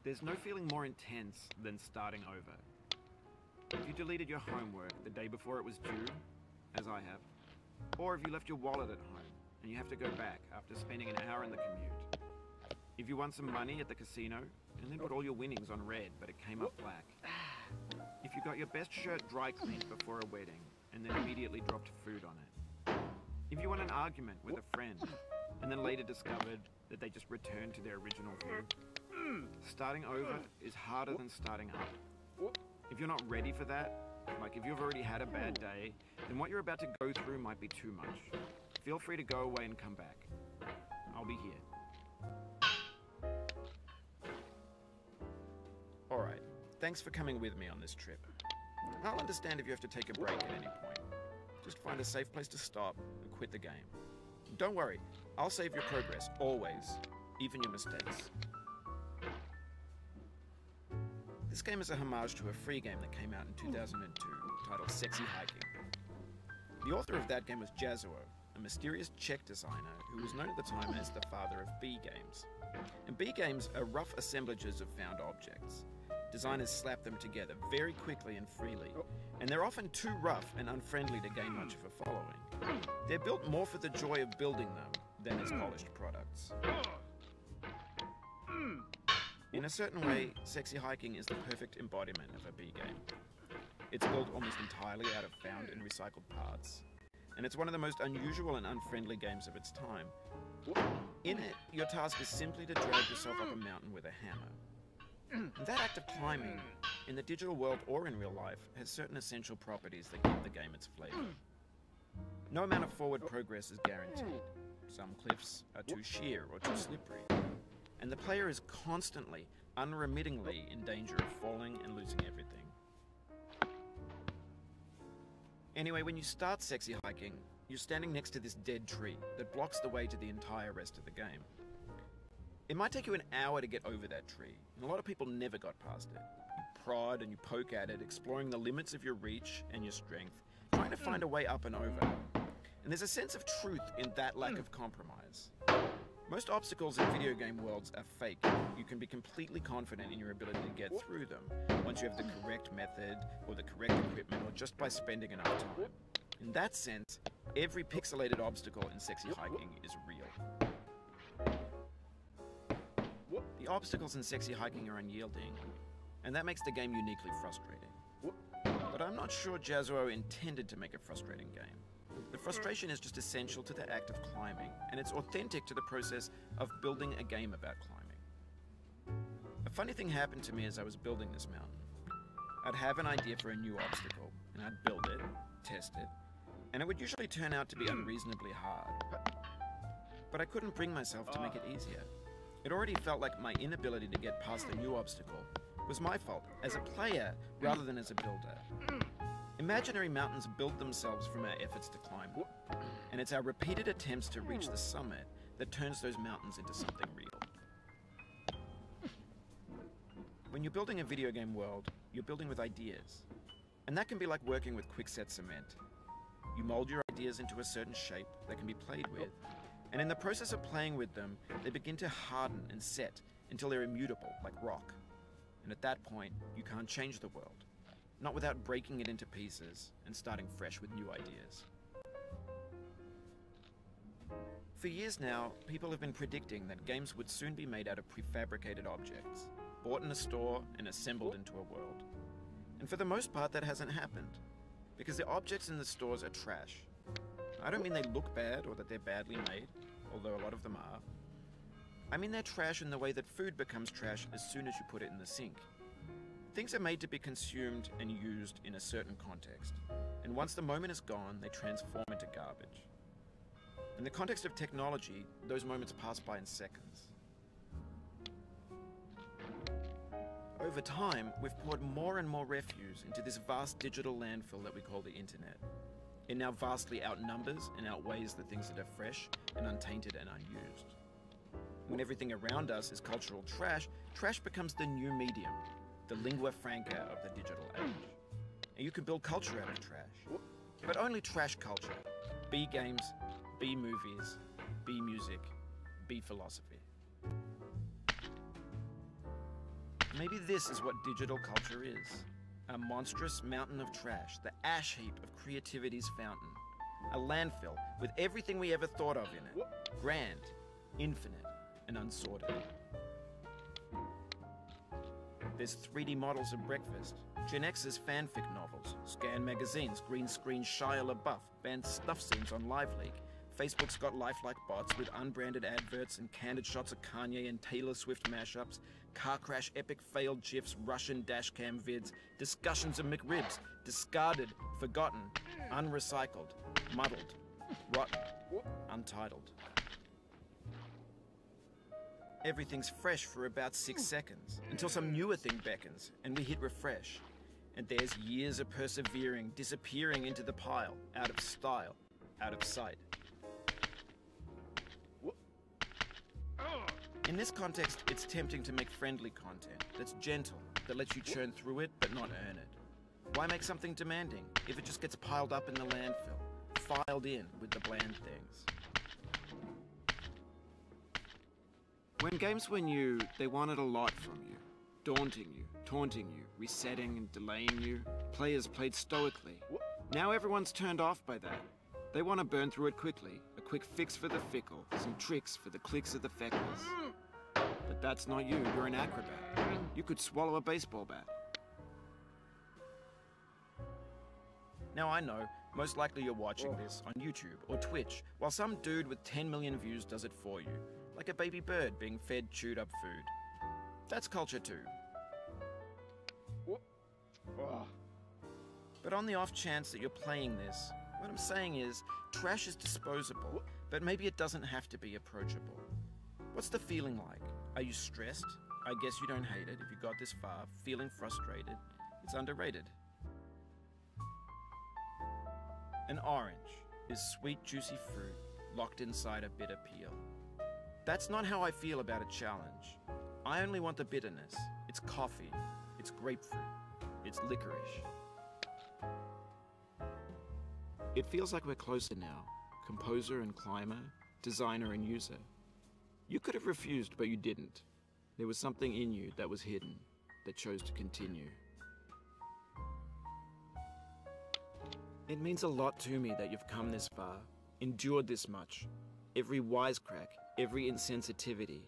There's no feeling more intense than starting over. If you deleted your homework the day before it was due, as I have, or if you left your wallet at home and you have to go back after spending an hour in the commute. If you won some money at the casino and then put all your winnings on red but it came up black. If you got your best shirt dry cleaned before a wedding and then immediately dropped food on it. If you won an argument with a friend and then later discovered that they just returned to their original view. Starting over is harder than starting up. If you're not ready for that, like if you've already had a bad day, then what you're about to go through might be too much. Feel free to go away and come back. I'll be here. Alright, thanks for coming with me on this trip. I'll understand if you have to take a break at any point. Just find a safe place to stop and quit the game. Don't worry, I'll save your progress, always, even your mistakes. This game is a homage to a free game that came out in 2002 titled Sexy Hiking. The author of that game was Jazuo, a mysterious Czech designer who was known at the time as the father of B games. And B games are rough assemblages of found objects. Designers slap them together very quickly and freely, and they're often too rough and unfriendly to gain much of a following. They're built more for the joy of building them than as polished products. In a certain way, Sexy Hiking is the perfect embodiment of a B game. It's built almost entirely out of found and recycled parts, and it's one of the most unusual and unfriendly games of its time. In it, your task is simply to drag yourself up a mountain with a hammer. And that act of climbing, in the digital world or in real life, has certain essential properties that give the game its flavor. No amount of forward progress is guaranteed. Some cliffs are too sheer or too slippery. And the player is constantly, unremittingly in danger of falling and losing everything. Anyway, when you start Sexy Hiking, you're standing next to this dead tree that blocks the way to the entire rest of the game. It might take you an hour to get over that tree, and a lot of people never got past it. You prod and you poke at it, exploring the limits of your reach and your strength, trying to find a way up and over. And there's a sense of truth in that lack of compromise. Most obstacles in video game worlds are fake. You can be completely confident in your ability to get through them once you have the correct method or the correct equipment or just by spending enough time. In that sense, every pixelated obstacle in Sexy Hiking is real. The obstacles in Sexy Hiking are unyielding, and that makes the game uniquely frustrating. But I'm not sure Jazuo intended to make a frustrating game. The frustration is just essential to the act of climbing, and it's authentic to the process of building a game about climbing. A funny thing happened to me as I was building this mountain. I'd have an idea for a new obstacle, and I'd build it, test it, and it would usually turn out to be unreasonably hard. But I couldn't bring myself to make it easier. It already felt like my inability to get past the new obstacle was my fault, as a player rather than as a builder. Imaginary mountains build themselves from our efforts to climb, and it's our repeated attempts to reach the summit that turns those mountains into something real. When you're building a video game world, you're building with ideas, and that can be like working with quickset cement. You mold your ideas into a certain shape that can be played with, and in the process of playing with them, they begin to harden and set until they're immutable, like rock. And at that point, you can't change the world. Not without breaking it into pieces and starting fresh with new ideas. For years now, people have been predicting that games would soon be made out of prefabricated objects, bought in a store and assembled into a world. And for the most part, that hasn't happened, because the objects in the stores are trash. I don't mean they look bad or that they're badly made, although a lot of them are. I mean they're trash in the way that food becomes trash as soon as you put it in the sink. Things are made to be consumed and used in a certain context, and once the moment is gone, they transform into garbage. In the context of technology, those moments pass by in seconds. Over time, we've poured more and more refuse into this vast digital landfill that we call the internet. It now vastly outnumbers and outweighs the things that are fresh and untainted and unused. When everything around us is cultural trash, trash becomes the new medium, the lingua franca of the digital age. And you can build culture out of trash. But only trash culture. B games, B movies, B music, B philosophy. Maybe this is what digital culture is. A monstrous mountain of trash, the ash heap of creativity's fountain. A landfill with everything we ever thought of in it. Grand, infinite, and unsorted. There's 3D models of breakfast, Gen X's fanfic novels, scan magazines, green screen Shia LaBeouf, banned stuff scenes on LiveLeak. Facebook's got lifelike bots with unbranded adverts and candid shots of Kanye and Taylor Swift mashups, car crash epic failed GIFs, Russian dashcam vids, discussions of McRibs, discarded, forgotten, unrecycled, muddled, rotten, untitled. Everything's fresh for about 6 seconds, until some newer thing beckons, and we hit refresh. And there's years of persevering, disappearing into the pile, out of style, out of sight. In this context, it's tempting to make friendly content that's gentle, that lets you churn through it but not earn it. Why make something demanding if it just gets piled up in the landfill, filed in with the bland things? When games were new, they wanted a lot from you. Daunting you, taunting you, resetting and delaying you. Players played stoically. Now everyone's turned off by that. They want to burn through it quickly. A quick fix for the fickle. Some tricks for the clicks of the feckless. But that's not you. You're an acrobat. You could swallow a baseball bat. Now I know, most likely you're watching this on YouTube or Twitch, while some dude with 10 million views does it for you. Like a baby bird being fed chewed up food. That's culture too. But on the off chance that you're playing this, what I'm saying is, trash is disposable, but maybe it doesn't have to be approachable. What's the feeling like? Are you stressed? I guess you don't hate it if you got this far. Feeling frustrated? It's underrated. An orange is sweet, juicy fruit locked inside a bitter peel. That's not how I feel about a challenge. I only want the bitterness. It's coffee. It's grapefruit. It's licorice. It feels like we're closer now. Composer and climber, designer and user. You could have refused, but you didn't. There was something in you that was hidden, that chose to continue. It means a lot to me that you've come this far, endured this much. Every wisecrack, every insensitivity,